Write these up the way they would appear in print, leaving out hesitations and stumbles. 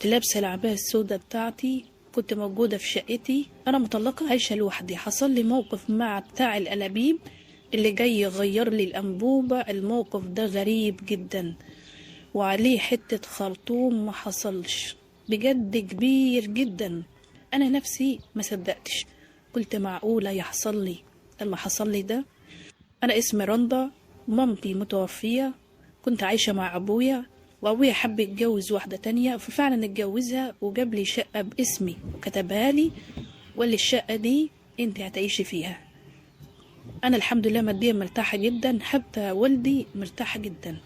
كنت لابسة العباية السوداء بتاعتي، كنت موجودة في شقتي، أنا مطلقة عايشة لوحدي. حصل لي موقف مع بتاع الأنابيب اللي جاي يغير لي الأنبوبة. الموقف ده غريب جدا وعليه حتة خرطوم ما حصلش، بجد كبير جدا. أنا نفسي ما صدقتش، قلت معقولة يحصل لي اللي حصل لي ده؟ أنا اسمي رندا، مامتي متوفية، كنت عايشة مع أبويا، وأبويا حب يتجوز واحدة تانية، ففعلا اتجوزها وجاب لي شقة باسمي وكتبها لي وقال لي الشقة دي انت هتعيشي فيها. أنا الحمد لله ماديا مرتاحة جدا، حتى والدي مرتاحة جدا.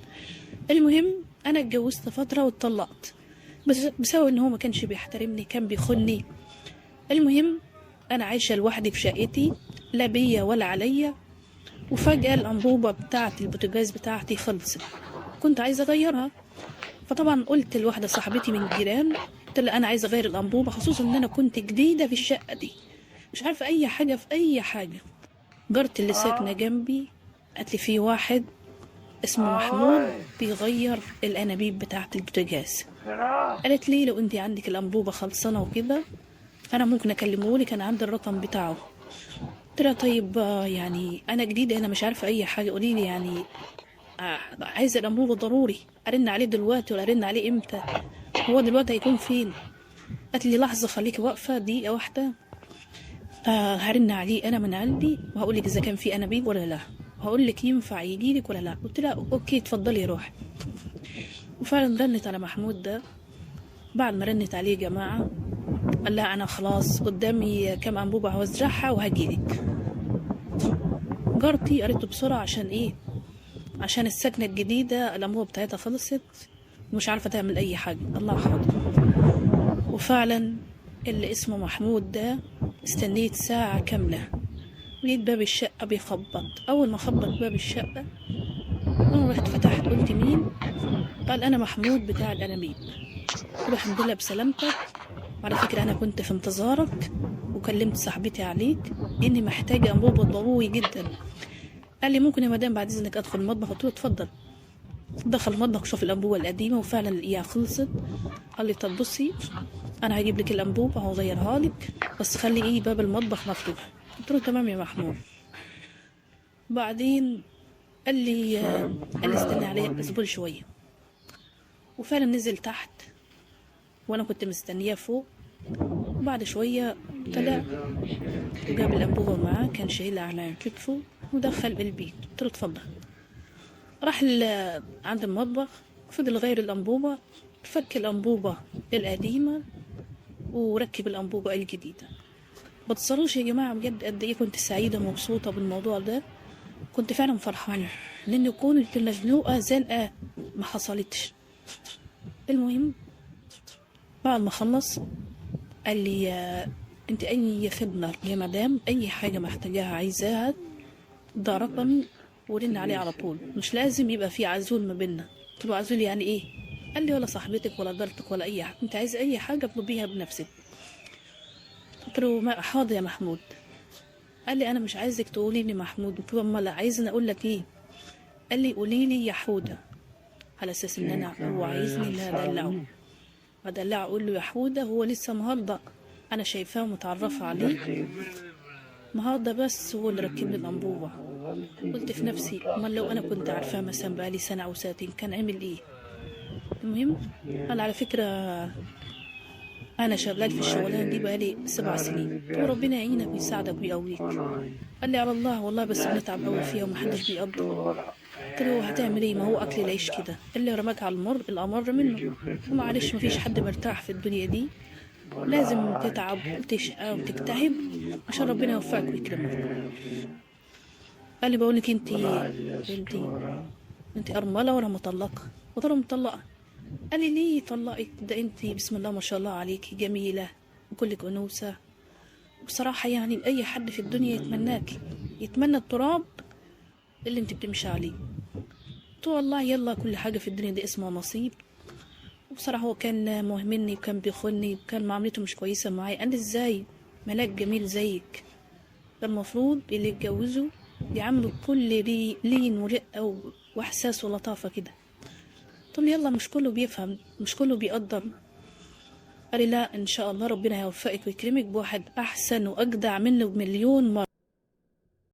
المهم أنا اتجوزت فترة واتطلقت، بس بسبب إن هو ما كانش بيحترمني، كان بيخوني. المهم أنا عايشة لوحدي في شقتي، لا بيا ولا عليا. وفجأة الأنبوبة بتاعة البوتاجاز بتاعتي خلصت، كنت عايزة أغيرها. فطبعا قلت لواحدة صاحبتي من الجيران، قلت لها أنا عايزة أغير الأنبوبة، خصوصا إن أنا كنت جديدة في الشقة دي، مش عارفة أي حاجة في أي حاجة. جارتي اللي ساكنة جنبي قالت لي في واحد اسمه محمود بيغير الأنابيب بتاعة البوتاجاز. قالت لي لو أنت عندك الأنبوبة خلصانة وكده أنا ممكن أكلمه لك، أنا عندي الرقم بتاعه. قلت لها طيب يعني أنا جديدة هنا مش عارفة أي حاجة، قولي لي يعني عايزة الأنبوبة ضروري، أرن عليه دلوقتي ولا أرن عليه إمتى؟ هو دلوقتي هيكون فين؟ قالت لي لحظة خليكي واقفة دقيقة واحدة، هرن عليه أنا من عندي وهقول لك إذا كان في أنابيب ولا لا، وهقول لك ينفع يجي لك ولا لا. قلت لها أوكي اتفضلي روحي. وفعلا رنت على محمود ده. بعد ما رنت عليه يا جماعة قال لها أنا خلاص قدامي كام أنبوبة هوزعها وهجيلك. جارتي قالت له بسرعة عشان إيه؟ عشان السكنة الجديدة الأنبوبة بتاعتها خلصت ومش عارفة تعمل أي حاجة. الله حاضر. وفعلا اللي اسمه محمود ده استنيت ساعة كاملة، لقيت باب الشقة بيخبط. أول ما خبط باب الشقة أنا رحت فتحت، قلت مين؟ قال أنا محمود بتاع الأنابيب. قلت له الحمد لله بسلامتك، وعلى فكرة أنا كنت في انتظارك وكلمت صاحبتي عليك إني محتاجة أنبوبة ضروري جدا. قال لي ممكن يا مدام بعد إذنك أدخل المطبخ؟ قلت له اتفضل. دخل المطبخ شوف الأنبوبة القديمة وفعلا لقيها خلصت. قال لي طب بصي أنا هجيب لك الأنبوبة وهغيرها لك، بس خلي إيه باب المطبخ مفتوح. قلت له تمام يا محمود. بعدين قال لي استنى عليه اصبر شوية. وفعلا نزل تحت وأنا كنت مستنياه فوق. وبعد شوية طلع وجاب الأنبوبة معاه، كان شايلها على كتفه ودخل البيت. قلت له اتفضل. راح عند المطبخ، فضل غير الأنبوبة، فك الأنبوبة القديمة وركب الأنبوبة الجديدة. بتصروش يا جماعة بجد قد إيه كنت سعيدة مبسوطة بالموضوع ده. كنت فعلا فرحانة لأن كنت مزنوقة زنقة ما حصلتش. المهم بعد ما خلص قال لي انت اي خدمة يا مدام، اي حاجة محتاجاها عايزاها ده رقمي ورن عليه على طول، مش لازم يبقى في عزول ما بيننا. قلت له عزول يعني ايه؟ قال لي ولا صاحبتك ولا جارتك ولا اي حاجة، انت عايز اي حاجة اطلبيها بنفسك. قلت له ما حاضر يا محمود. قال لي انا مش عايزك تقولي لي محمود. قلت له امال عايزني اقول لك ايه؟ قال لي قولي لي يا حودة، على اساس ان انا هو عايزني ان ادلعه. ادلعه اقول له يا حودة، هو لسه النهارده انا شايفاه متعرفة عليه النهارده بس هو اللي ركب لي الانبوبة. قلت في نفسي امال لو انا كنت عارفاه مثلا بقالي سنة او سنتين كان عمل ايه؟ المهم قال على فكرة انا شغال في الشغلانة دي بقالي 7 سنين. قلت له ربنا يعينك ويساعدك ويقويك. قال لي على الله والله بس بنتعب قوي فيها ومحدش بيقدر. قلت له هتعمل ايه؟ ما هو اكل العيش كده، اللي رماك على المر الامر منه، ومعلش مفيش حد مرتاح في الدنيا دي، لازم تتعب وتشقى وتجتهد عشان ربنا يوفقك ويكرمك. قال لي بقولك انت ارمله ولا مطلقه؟ قلت له مطلقه. قال لي ليه طلقك؟ ده انت بسم الله ما شاء الله عليكي جميله وكلك انوثه، بصراحه يعني اي حد في الدنيا يتمناكي، يتمنى التراب اللي انت بتمشي عليه. قلت له والله يلا كل حاجه في الدنيا دي اسمها نصيب. وبصراحه هو كان مهمني وكان بيخوني وكان معاملته مش كويسه معايا. قال لي ازاي ملاك جميل زيك ده المفروض اللي يتجوزوا يعملوا كل لين ورقه واحساس ولطافه كده. قلت له يلا مش كله بيفهم، مش كله بيقدر. قال لي لا إن شاء الله ربنا هيوفقك ويكرمك بواحد أحسن وأجدع منه بمليون مرة.